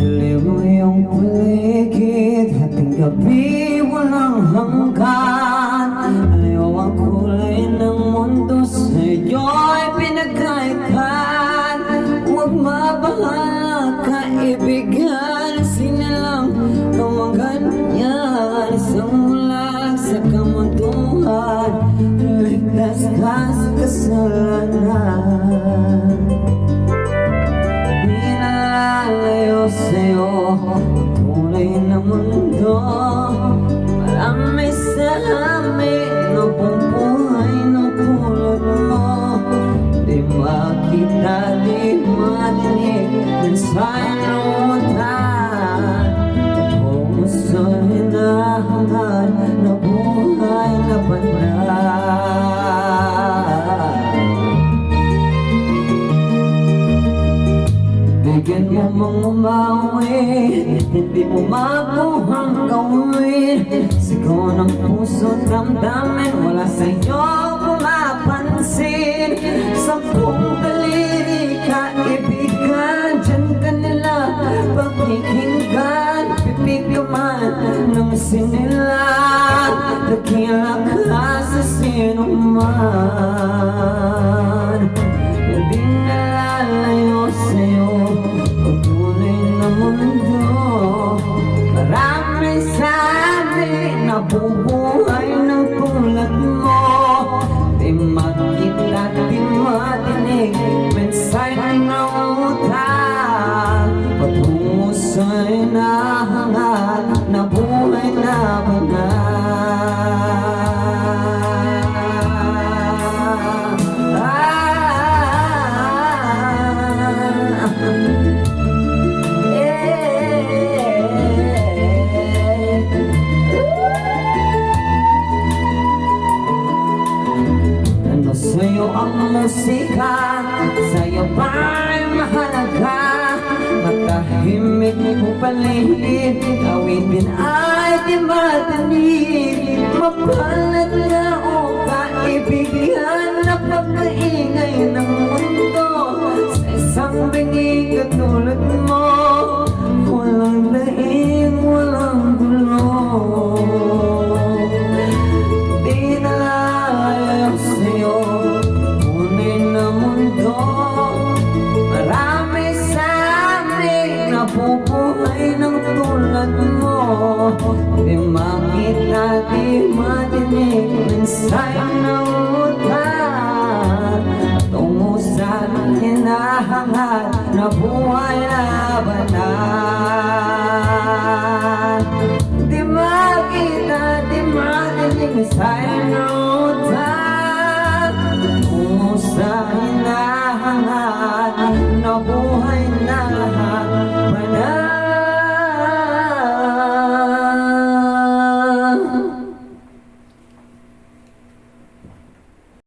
Dilim mo yung paligid, hating gabi walang hanggan. Ayaw ang kulay ng mundo, sa'yo'y pinagkaitan. Huwag mabahala, kaibigan, sinilang kamaganyan. Isang mulag sa kamunduhan, ligtas ka sa kasalanan. Pinalalayo sa'yo, tunay na mundo. Marami sa amin na bumuhay ng tulad mo. Di makita, di madinig, mensahe ng utan. Kung sa'y hinahangan na buhay na banal. Bigyan mo mang umawi, hindi mo makuhang gawin. Sigaw ng puso't damdamin, wala sa'yo pumapansin. Sampung daliri, kaibigan, dyan ka nila pakikinggan. Pipig ka man ng sinila, dakila ka sa sino man. Hindi nalalayo sa'yo ang tunay na mundo. Marami sa amin na bubuhay ng tulad mo. Di makita, di madinig, mensahe ng utan. Patungo sa hinahangat na buhay na banal. Sa'yo ang musika, sa'yo ba'y mahalaga? Matahimik mo paligid, awitin ay di matanig. Mapalat na o kaibigan na pagkaingay ng mundo. Sa isang bingi katulad mo, walang daing, walang gulo. Di nalalayo sa'yo tunay na mundo. Marami sa amin na bubuhay ng tulad mo. Di makita, di madinig, mensahe ng utan. Tungo sa hinahangat na buhay na banal. Di makita, di madinig, mensahe ng utan. Tungo sa hinahangat na buhay na banal.